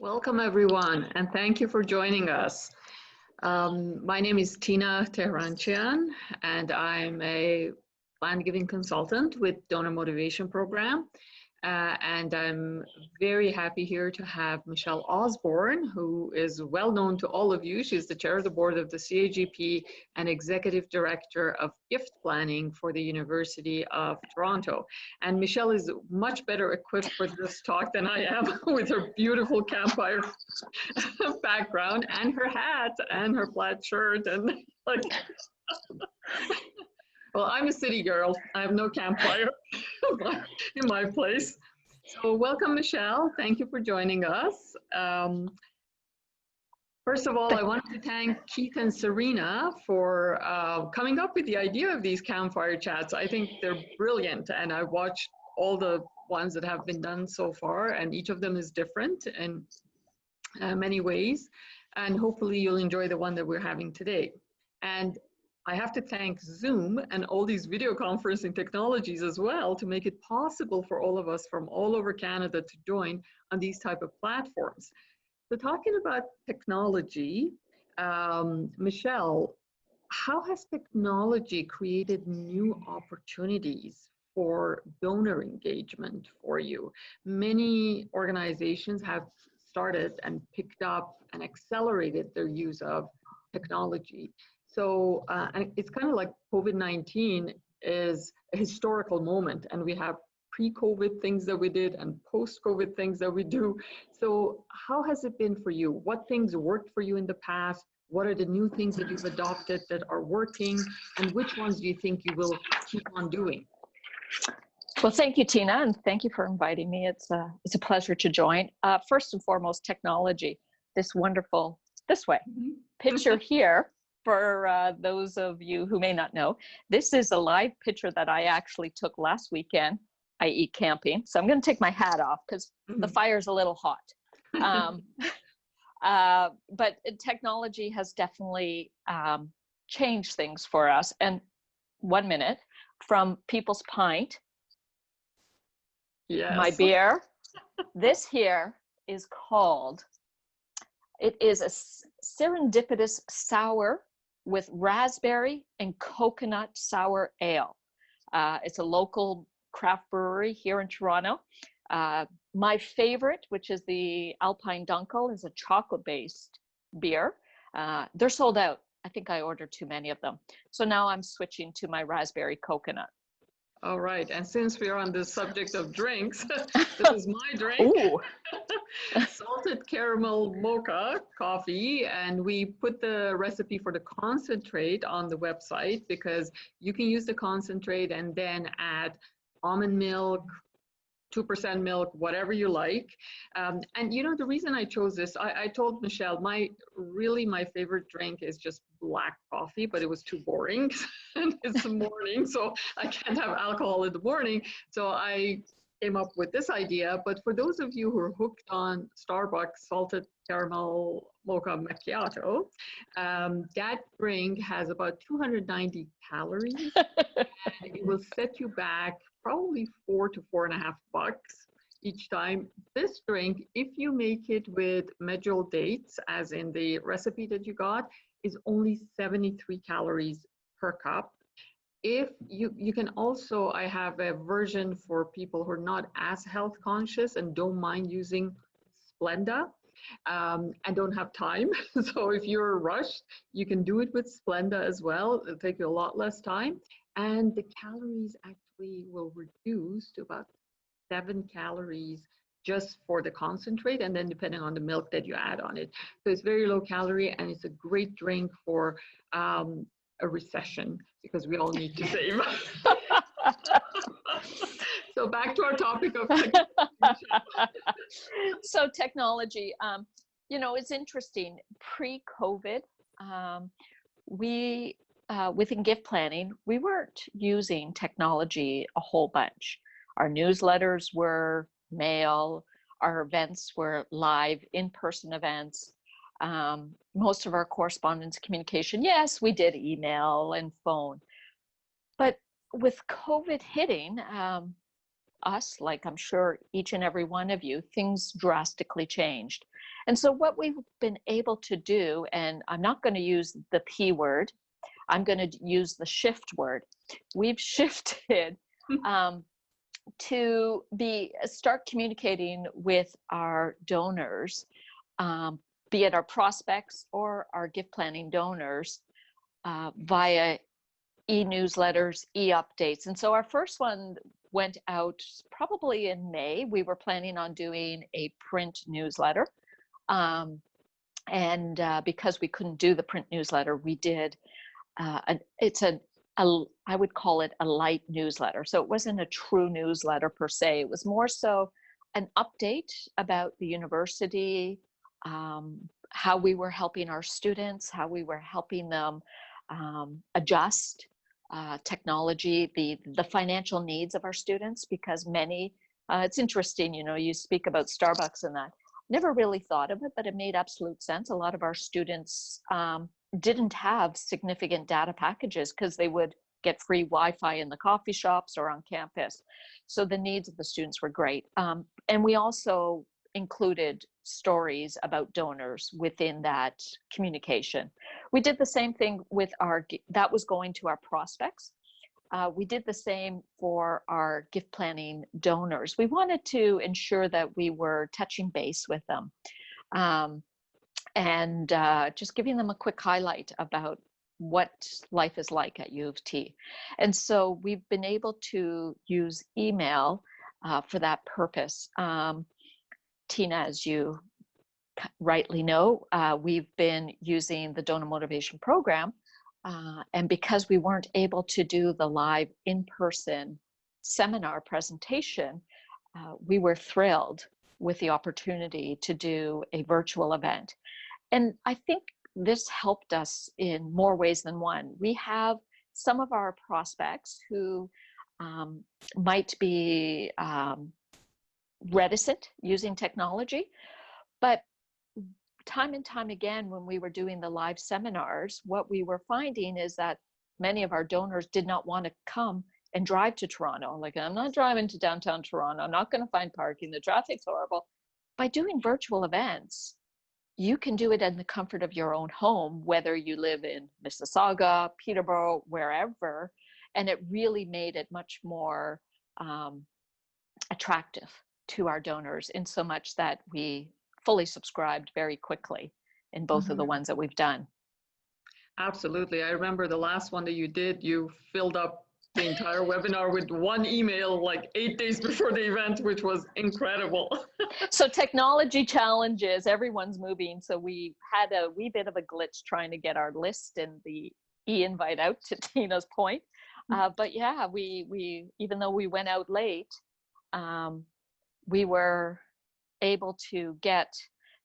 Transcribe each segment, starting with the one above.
Welcome, everyone, and thank you for joining us. My name is Tina Tehranchian, and I'm a plan giving consultant with Donor Motivation Program. And I'm very happy here to have Michelle Osborne, who is well known to all of you. She's the chair of the board of the CAGP and executive director of gift planning for the University of Toronto. And Michelle is much better equipped for this talk than I am with her beautiful Campfire background and her hat and her plaid shirt and like. Well, I'm a city girl. I have no Campfire in my place. So welcome, Michelle. Thank you for joining us. First of all, I wanted to thank Keith and Serena for coming up with the idea of these Campfire chats. I think they're brilliant, and I watched all the ones that have been done so far, and each of them is different in many ways. And hopefully you'll enjoy the one that we're having today. And I have to thank Zoom and all these video conferencing technologies as well to make it possible for all of us from all over Canada to join on these type of platforms. So talking about technology, Michelle, how has technology created new opportunities for donor engagement for you? Many organizations have started and picked up and accelerated their use of technology. So and it's kind of like COVID-19 is a historical moment, and we have pre-COVID things that we did and post-COVID things that we do. So how has it been for you? What things worked for you in the past? What are the new things that you've adopted that are working? And which ones do you think you will keep on doing? Well, thank you, Tina, and thank you for inviting me. It's a pleasure to join. First and foremost, technology, this wonderful, this way, picture here. For those of you who may not know, this is a live picture that I actually took last weekend, i.e. camping. So I'm going to take my hat off because the fire's a little hot. But technology has definitely changed things for us. And 1 minute, from People's Pint, yes. My beer, this here is called, it is a serendipitous sour with raspberry and coconut sour ale. It's a local craft brewery here in Toronto. My favorite, which is the Alpine Dunkel, is a chocolate-based beer. They're sold out. I think I ordered too many of them. So now I'm switching to my raspberry coconut. All right, and since we're on the subject of drinks, this is my drink. Salted caramel mocha coffee, and we put the recipe for the concentrate on the website because you can use the concentrate and then add almond milk, 2% milk, whatever you like. And you know, the reason I chose this, I told Michelle, my favorite drink is just black coffee, but it was too boring. And it's the morning, so I can't have alcohol in the morning. So I came up with this idea. But for those of you who are hooked on Starbucks salted caramel mocha macchiato, that drink has about 290 calories. And it will set you back probably $4 to $4.50 each time. This drink, if you make it with medjool dates, as in the recipe that you got, is only 73 calories per cup. If you can also, I have a version for people who are not as health conscious and don't mind using Splenda and don't have time. So if you're rushed, you can do it with Splenda as well. It'll take you a lot less time. And the calories actually will reduce to about 7 calories just for the concentrate, and then depending on the milk that you add on it. So it's very low calorie, and it's a great drink for a recession because we all need to save. So back to our topic of technology. So technology, you know, it's interesting. Pre-COVID, within gift planning, we weren't using technology a whole bunch. Our newsletters were mail, our events were live in-person events. Most of our correspondence communication, yes, we did email and phone. But with COVID hitting us, like I'm sure each and every one of you, things drastically changed. And so what we've been able to do, and I'm not going to use the P word, I'm going to use the shift word. We've shifted to start communicating with our donors, be it our prospects or our gift planning donors, via e-newsletters, e-updates. And so our first one went out probably in May. We were planning on doing a print newsletter. Because we couldn't do the print newsletter, we did, I would call it a light newsletter. So it wasn't a true newsletter per se. It was more so an update about the university, how we were helping our students, how we were helping them adjust technology, the financial needs of our students, because many, it's interesting, you know, you speak about Starbucks and that. Never really thought of it, but it made absolute sense. A lot of our students didn't have significant data packages because they would get free Wi-Fi in the coffee shops or on campus. So the needs of the students were great. And we also included stories about donors within that communication. We did the same thing with that was going to our prospects. We did the same for our gift planning donors. We wanted to ensure that we were touching base with them, and just giving them a quick highlight about what life is like at U of T. And so we've been able to use email for that purpose. Tina, as you rightly know, we've been using the Donor Motivation Program, and because we weren't able to do the live in-person seminar presentation, we were thrilled with the opportunity to do a virtual event. And I think this helped us in more ways than one. We have some of our prospects who might be reticent using technology, but time and time again, when we were doing the live seminars, what we were finding is that many of our donors did not want to come and drive to Toronto. Like, I'm not driving to downtown Toronto. I'm not going to find parking. The traffic's horrible. By doing virtual events, you can do it in the comfort of your own home, whether you live in Mississauga, Peterborough, wherever. And it really made it much more attractive to our donors, in so much that we fully subscribed very quickly in both of the ones that we've done. Absolutely. I remember the last one that you did, you filled up the entire webinar with one email like 8 days before the event, which was incredible. So technology challenges, everyone's moving. So we had a wee bit of a glitch trying to get our list and the e-invite out, to Tina's point. But yeah, we even though we went out late, we were able to get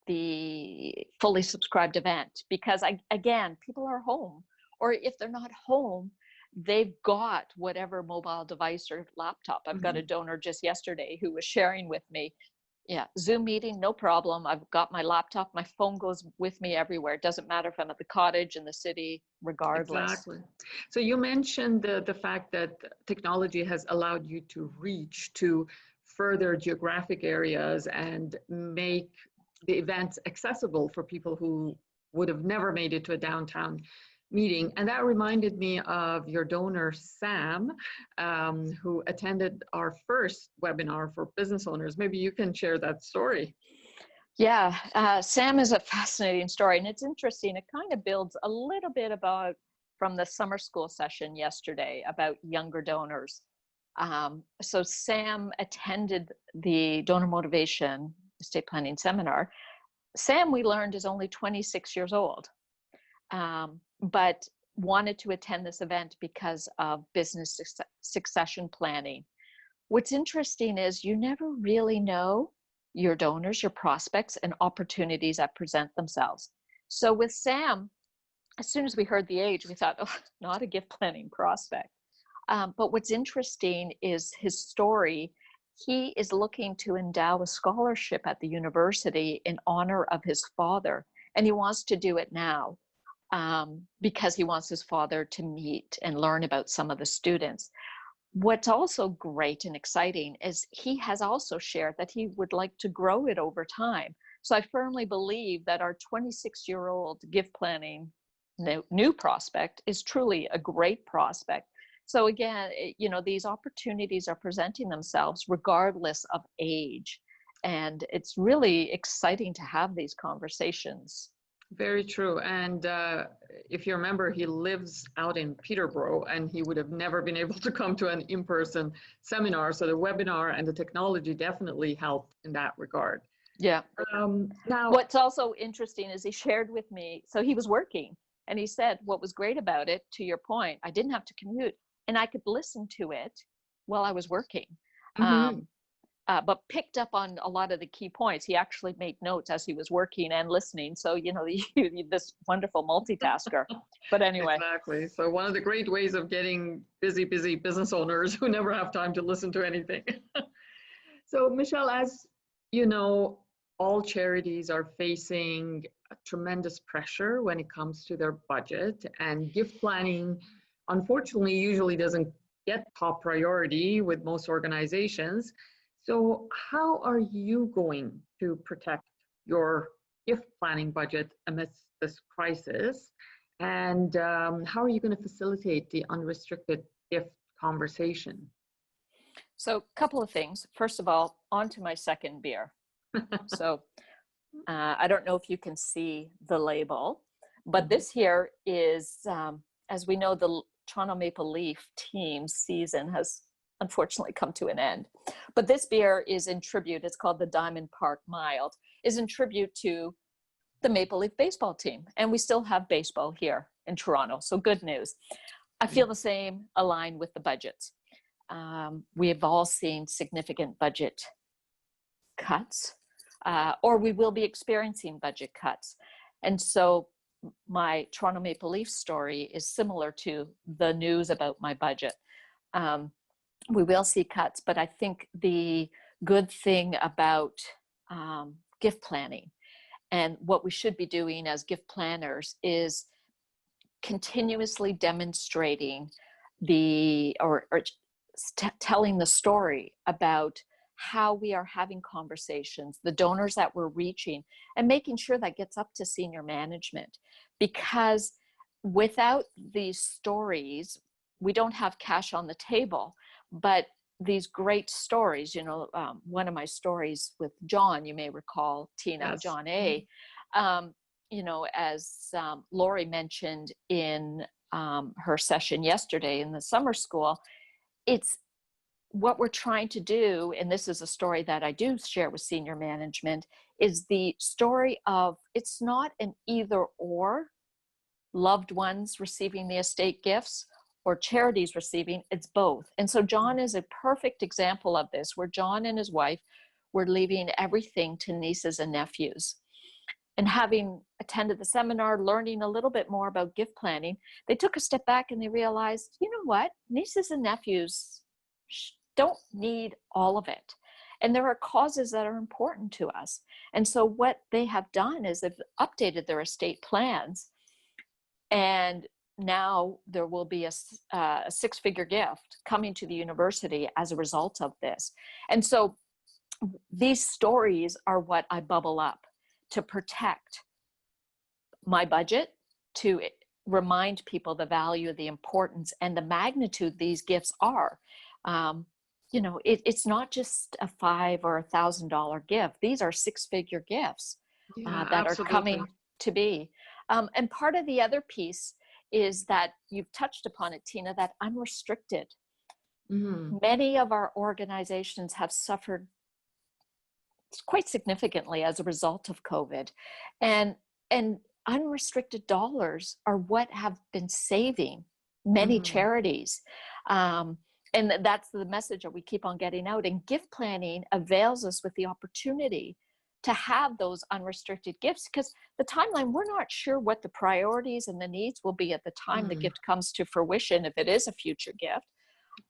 the fully subscribed event, because again, people are home, or if they're not home, they've got whatever mobile device or laptop. I've got a donor just yesterday who was sharing with me, yeah, Zoom meeting, no problem. I've got my laptop, my phone goes with me everywhere. It doesn't matter if I'm at the cottage, in the city, regardless. Exactly. So you mentioned the fact that technology has allowed you to reach to further geographic areas and make the events accessible for people who would have never made it to a downtown meeting. And that reminded me of your donor, Sam, who attended our first webinar for business owners. Maybe you can share that story. Yeah, Sam is a fascinating story, and it's interesting. It kind of builds a little bit about from the summer school session yesterday about younger donors. So Sam attended the Donor Motivation Estate Planning Seminar. Sam, we learned, is only 26 years old, but wanted to attend this event because of business succession planning. What's interesting is you never really know your donors, your prospects, and opportunities that present themselves. So with Sam, as soon as we heard the age, we thought, oh, not a gift planning prospect. But what's interesting is his story. He is looking to endow a scholarship at the university in honor of his father, and he wants to do it now because he wants his father to meet and learn about some of the students. What's also great and exciting is he has also shared that he would like to grow it over time. So I firmly believe that our 26-year-old gift planning new prospect is truly a great prospect. So again, you know, these opportunities are presenting themselves regardless of age. And it's really exciting to have these conversations. Very true. And if you remember, he lives out in Peterborough, and he would have never been able to come to an in-person seminar. So the webinar and the technology definitely helped in that regard. Yeah. Now, what's also interesting is he shared with me, so he was working, and he said what was great about it, to your point, I didn't have to commute, and I could listen to it while I was working. But picked up on a lot of the key points. He actually made notes as he was working and listening. So, you know, this wonderful multitasker. But anyway. Exactly. So one of the great ways of getting busy business owners who never have time to listen to anything. So, Michelle, as you know, all charities are facing a tremendous pressure when it comes to their budget, and gift planning, unfortunately, usually doesn't get top priority with most organizations. So how are you going to protect your gift planning budget amidst this crisis? And how are you going to facilitate the unrestricted gift conversation? So a couple of things. First of all, on to my second beer. So I don't know if you can see the label, but this here is, as we know, the Toronto Maple Leaf team season has unfortunately come to an end. But this beer is in tribute, it's called the Diamond Park Mild, is in tribute to the Maple Leaf baseball team. And we still have baseball here in Toronto, so good news. I feel the same aligned with the budgets. We have all seen significant budget cuts, or we will be experiencing budget cuts. And so my Toronto Maple Leaf story is similar to the news about my budget. We will see cuts, but I think the good thing about gift planning and what we should be doing as gift planners is continuously demonstrating telling the story about how we are having conversations, the donors that we're reaching, and making sure that gets up to senior management. Because without these stories, we don't have cash on the table. But these great stories, you know, one of my stories with John, you may recall, Tina, yes. John A., you know, as Lori mentioned in her session yesterday in the summer school, it's what we're trying to do, and this is a story that I do share with senior management, is the story of it's not an either or, loved ones receiving the estate gifts or charities receiving, it's both. And so John is a perfect example of this, where John and his wife were leaving everything to nieces and nephews. And having attended the seminar, learning a little bit more about gift planning, they took a step back and they realized, you know what, nieces and nephews don't need all of it. And there are causes that are important to us. And so what they have done is they've updated their estate plans, and now there will be a six-figure gift coming to the university as a result of this. And so these stories are what I bubble up to protect my budget, to remind people the value, the importance, and the magnitude these gifts are. You know, it's not just a $5,000 or $1,000 gift. These are six-figure gifts that absolutely. Are coming to be. And part of the other piece is that you've touched upon it, Tina, that unrestricted. Mm-hmm. Many of our organizations have suffered quite significantly as a result of COVID. And unrestricted dollars are what have been saving many mm-hmm. charities. And that's the message that we keep on getting out. And gift planning avails us with the opportunity to have those unrestricted gifts, because the timeline, we're not sure what the priorities and the needs will be at the time the gift comes to fruition, if it is a future gift.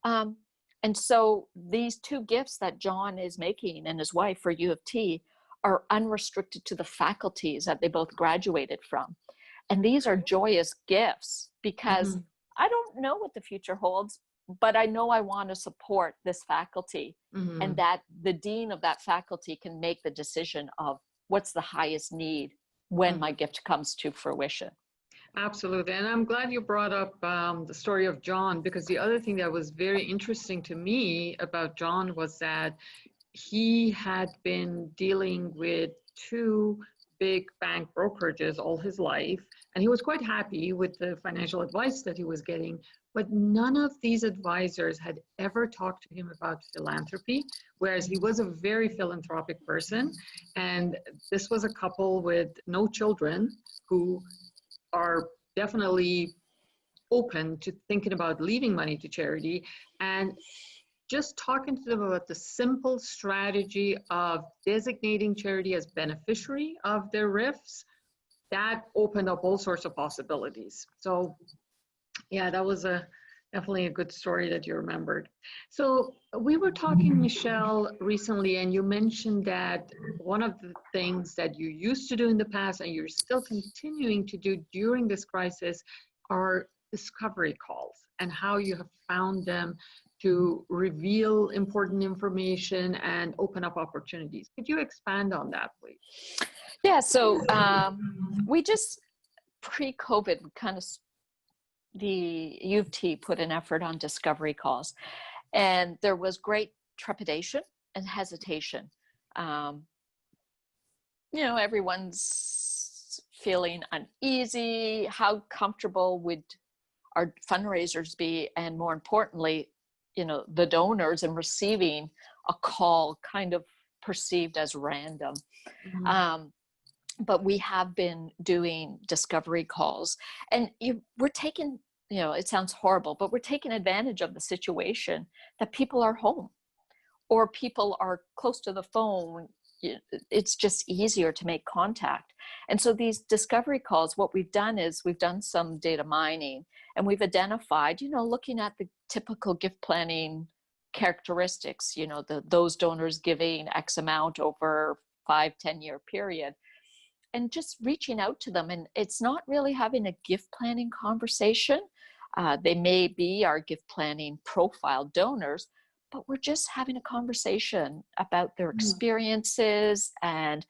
And so these two gifts that John is making and his wife for U of T are unrestricted to the faculties that they both graduated from. And these are joyous gifts, because I don't know what the future holds, but I know I want to support this faculty, and that the dean of that faculty can make the decision of what's the highest need when my gift comes to fruition. Absolutely. And I'm glad you brought up the story of John, because the other thing that was very interesting to me about John was that he had been dealing with two big bank brokerages all his life, and he was quite happy with the financial advice that he was getting, but none of these advisors had ever talked to him about philanthropy, whereas he was a very philanthropic person. And this was a couple with no children who are definitely open to thinking about leaving money to charity, and just talking to them about the simple strategy of designating charity as beneficiary of their RIFs, that opened up all sorts of possibilities. So yeah, that was definitely a good story that you remembered. So we were talking, Michelle, recently, and you mentioned that one of the things that you used to do in the past and you're still continuing to do during this crisis are discovery calls, and how you have found them to reveal important information and open up opportunities. Could you expand on that, please? Yeah, so we just, pre-COVID, kind of, the U of T put an effort on discovery calls, and there was great trepidation and hesitation. Everyone's feeling uneasy. How comfortable would our fundraisers be? And more importantly, the donors, and receiving a call kind of perceived as random. Mm-hmm. But we have been doing discovery calls, and we're taking, it sounds horrible, but we're taking advantage of the situation that people are home or people are close to the phone. It's just easier to make contact. And so these discovery calls, what we've done is we've done some data mining, and we've identified, looking at the typical gift planning characteristics, those donors giving X amount over 5-10 year period, and just reaching out to them. And it's not really having a gift planning conversation. They may be our gift planning profile donors, but we're just having a conversation about their experiences and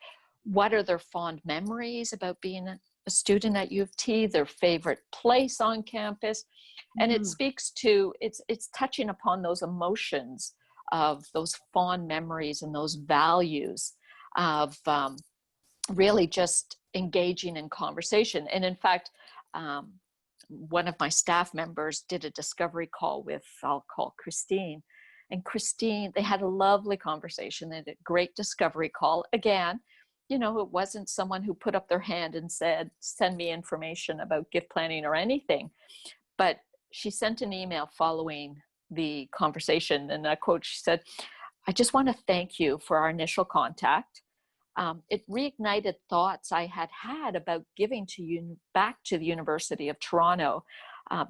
what are their fond memories about being a student at U of T, their favorite place on campus. And it speaks to, it's touching upon those emotions of those fond memories and those values of really just engaging in conversation. And in fact, one of my staff members did a discovery call with, I'll call Christine. And Christine, they had a lovely conversation. They had a great discovery call. Again, it wasn't someone who put up their hand and said, send me information about gift planning or anything. But she sent an email following the conversation. And I quote, she said, I just want to thank you for our initial contact. It reignited thoughts I had about giving back to the University of Toronto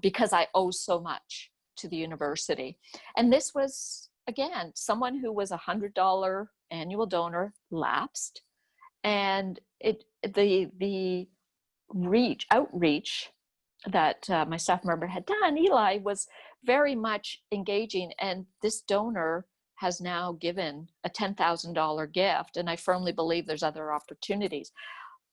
because I owe so much to the university. And this was, again, someone who was $100 annual donor, lapsed, and the outreach that my staff member had done, Eli, was very much engaging, and this donor has now given a $10,000 gift, and I firmly believe there's other opportunities.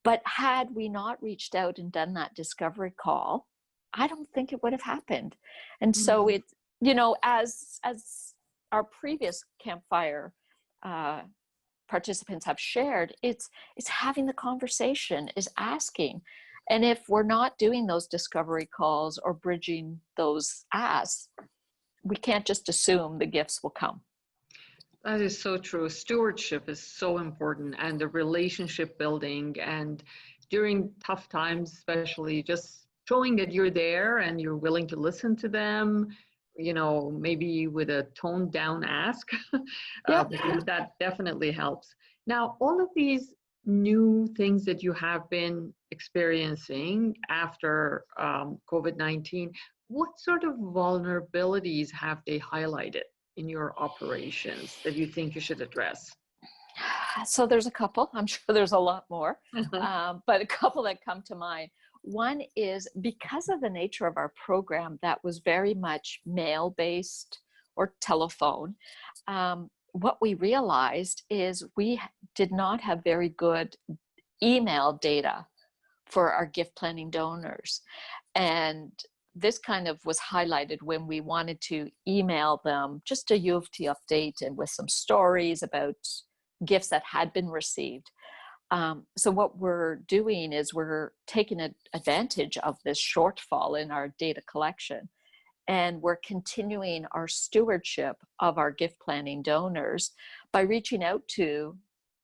But had we not reached out and done that discovery call, I don't think it would have happened. And so it, as our previous Campfire participants have shared, it's having the conversation, is asking. And if we're not doing those discovery calls or bridging those asks, we can't just assume the gifts will come. That is so true. Stewardship is so important, and the relationship building, and during tough times, especially, just showing that you're there and you're willing to listen to them, maybe with a toned down ask. That definitely helps. Now, all of these new things that you have been experiencing after COVID-19, what sort of vulnerabilities have they highlighted in your operations that you think you should address? So there's a couple. I'm sure there's a lot more, but a couple that come to mind. One is, because of the nature of our program that was very much mail-based or telephone, what we realized is we did not have very good email data for our gift planning donors. And this kind of was highlighted when we wanted to email them just a U of T update and with some stories about gifts that had been received. So what we're doing is we're taking advantage of this shortfall in our data collection, and we're continuing our stewardship of our gift planning donors by reaching out to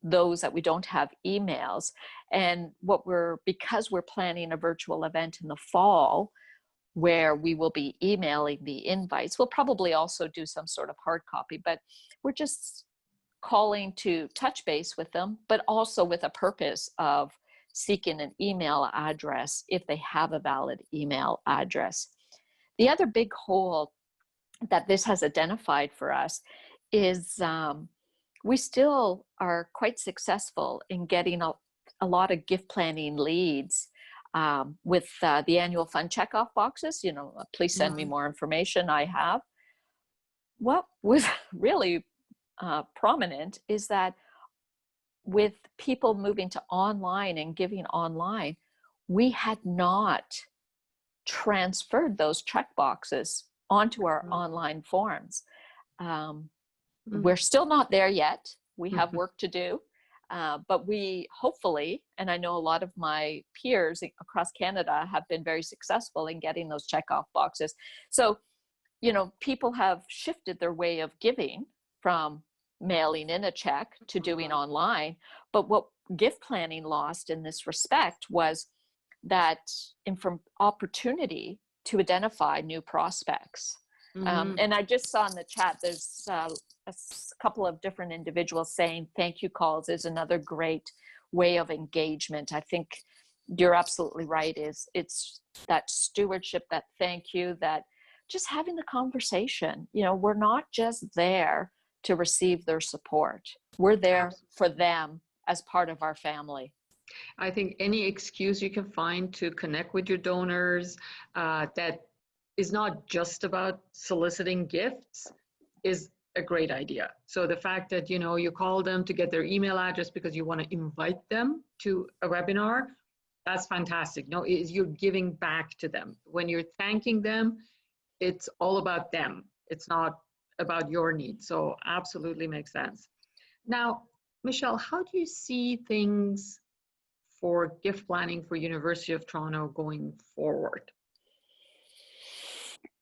those that we don't have emails. And because we're planning a virtual event in the fall where we will be emailing the invites, we'll probably also do some sort of hard copy, but we're just calling to touch base with them, but also with a purpose of seeking an email address if they have a valid email address. The other big hole that this has identified for us is we still are quite successful in getting a lot of gift planning leads with the annual fund checkoff boxes, please send me more information, I have. What was really prominent is that with people moving to online and giving online, we had not transferred those check boxes onto our online forms. We're still not there yet. We have work to do, but we hopefully, and I know a lot of my peers across Canada have been very successful in getting those checkoff boxes. So, people have shifted their way of giving from mailing in a check to doing online. But what gift planning lost in this respect was that opportunity to identify new prospects. And I just saw in the chat, there's a couple of different individuals saying thank you calls is another great way of engagement. I think you're absolutely right. It's that stewardship, that thank you, that just having the conversation. We're not just there to receive their support. We're there for them as part of our family. I think any excuse you can find to connect with your donors that is not just about soliciting gifts is a great idea. So the fact that, you call them to get their email address because you want to invite them to a webinar, that's fantastic. You're giving back to them. When you're thanking them, it's all about them. It's not about your needs. So absolutely makes sense. Now, Michelle, how do you see things for gift planning for University of Toronto going forward?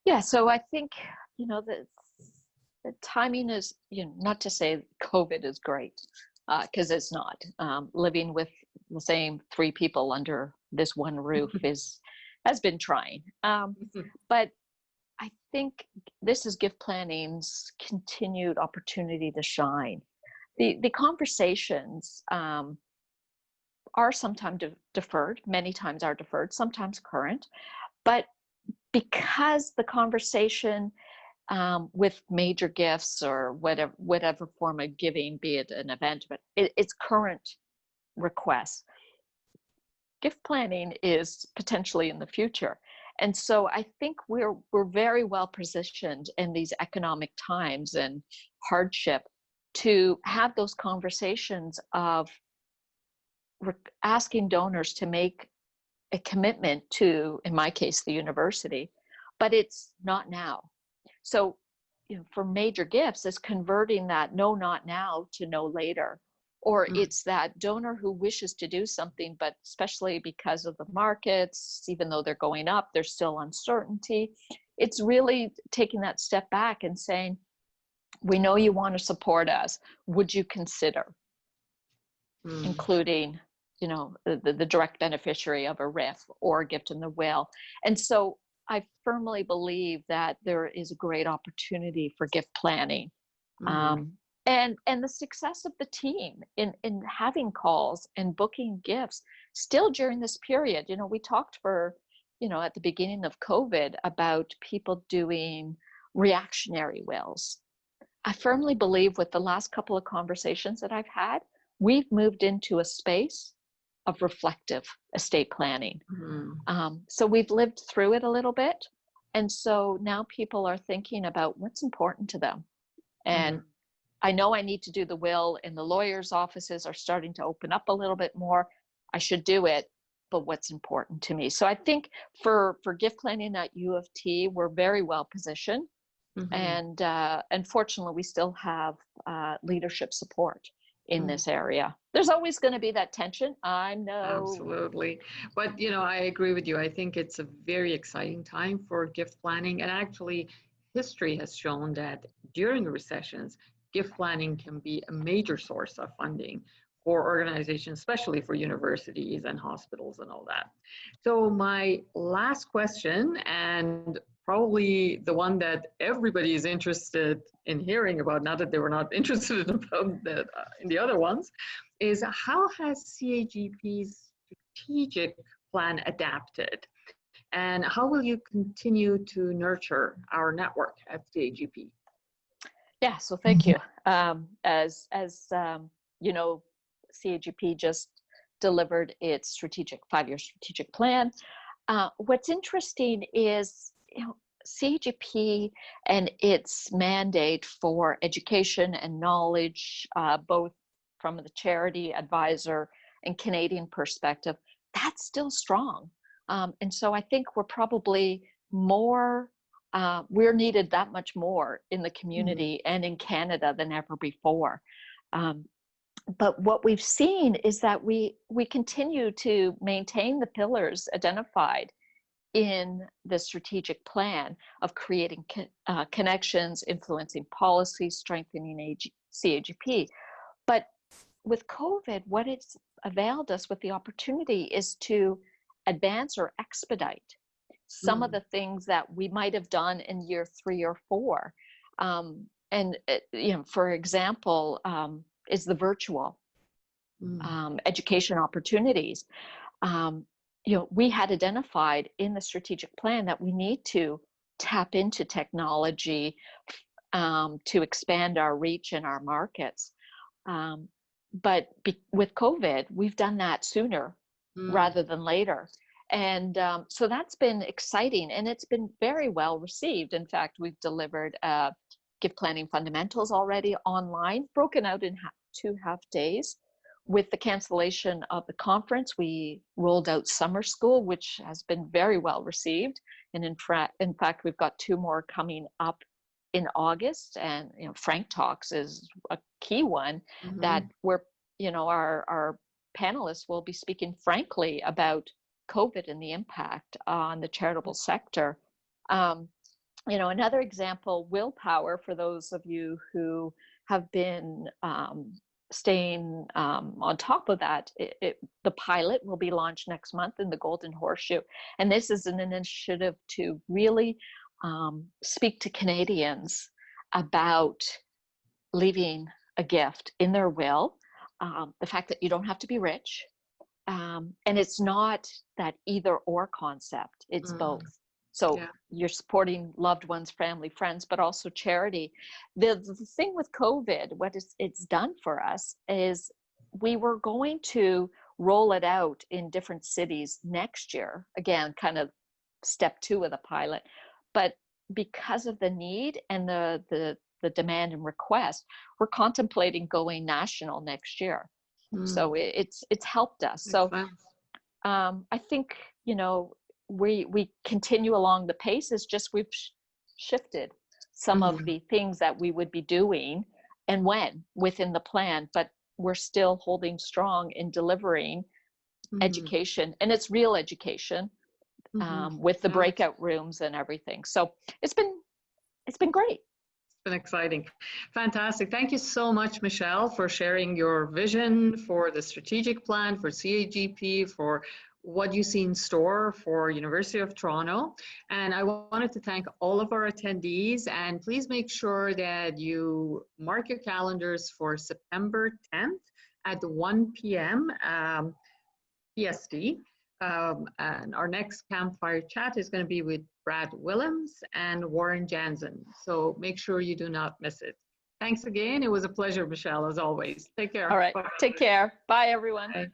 Yeah, so I think, the timing is, not to say COVID is great, because it's not. Living with the same 3 people under this one roof has been trying. But I think this is gift planning's continued opportunity to shine. The conversations are sometimes deferred, many times are deferred, sometimes current, but because the conversation with major gifts or whatever form of giving, be it an event, but it's current requests. Gift planning is potentially in the future. And so I think we're very well positioned in these economic times and hardship to have those conversations of asking donors to make a commitment to, in my case, the university, but it's not now. So, for major gifts, it's converting that no, not now to no later. Or it's that donor who wishes to do something, but especially because of the markets, even though they're going up, there's still uncertainty. It's really taking that step back and saying, we know you want to support us. Would you consider including, the direct beneficiary of a RIF or a gift in the will? And so I firmly believe that there is a great opportunity for gift planning. And the success of the team in having calls and booking gifts still during this period. We talked at the beginning of COVID about people doing reactionary wills. I firmly believe with the last couple of conversations that I've had, we've moved into a space of reflective estate planning. So we've lived through it a little bit. And so now people are thinking about what's important to them. And I know I need to do the will, and the lawyers' offices are starting to open up a little bit more. I should do it, but what's important to me? So I think for gift planning at U of T, we're very well positioned. Mm-hmm. And fortunately, we still have leadership support in this area. There's always going to be that tension. I know. Absolutely. But, you know, I agree with you. I think it's a very exciting time for gift planning. And actually, history has shown that during recessions, gift planning can be a major source of funding for organizations, especially for universities and hospitals and all that. So my last question, and probably the one that everybody is interested in hearing about, not that they were not interested about that in the other ones, is how has CAGP's strategic plan adapted? And how will you continue to nurture our network at CAGP? Yeah, so thank you. As you know, CAGP just delivered its five-year strategic plan. What's interesting is, you know, CAGP and its mandate for education and knowledge, both from the charity advisor and Canadian perspective, that's still strong. And so I think we're probably more, we're needed that much more in the community and in Canada than ever before. But what we've seen is that we continue to maintain the pillars identified in the strategic plan of creating connections, influencing policy, strengthening CAGP. But with COVID, what it's availed us with the opportunity is to advance or expedite some of the things that we might have done in year 3 or 4. And you know, for example, is the virtual education opportunities. You know, we had identified in the strategic plan that we need to tap into technology to expand our reach in our markets. But with COVID, we've done that sooner rather than later. And so that's been exciting, and it's been very well received. In fact, we've delivered gift planning fundamentals already online, broken out in 2 half days. With the cancellation of the conference, we rolled out summer school, which has been very well received. And in fact, we've got 2 more coming up in August. And, you know, Frank Talks is a key one that we're, you know, our panelists will be speaking frankly about COVID and the impact on the charitable sector. You know, another example, willpower, for those of you who have been staying on top of that, the pilot will be launched next month in the Golden Horseshoe. And this is an initiative to really speak to Canadians about leaving a gift in their will, the fact that you don't have to be rich. And it's not that either or concept, it's both. So you're supporting loved ones, family, friends, but also charity. The thing with COVID, what it's done for us is we were going to roll it out in different cities next year. Again, kind of step 2 of the pilot. But because of the need and the demand and request, we're contemplating going national next year. So it's helped us. So I think, you know, we continue along the pace. It's just we've shifted some of the things that we would be doing and when within the plan, but we're still holding strong in delivering education, and it's real education with the breakout rooms and everything. So it's been great. It's been exciting. Fantastic. Thank you so much, Michelle, for sharing your vision for the strategic plan for CAGP, for what you see in store for University of Toronto. And I wanted to thank all of our attendees, and please make sure that you mark your calendars for September 10th at 1 p.m. PST. And our next Campfire chat is going to be with Brad Willems and Warren Jansen. So make sure you do not miss it. Thanks again. It was a pleasure, Michelle, as always. Take care. All right. Bye. Take care. Bye, everyone. Bye.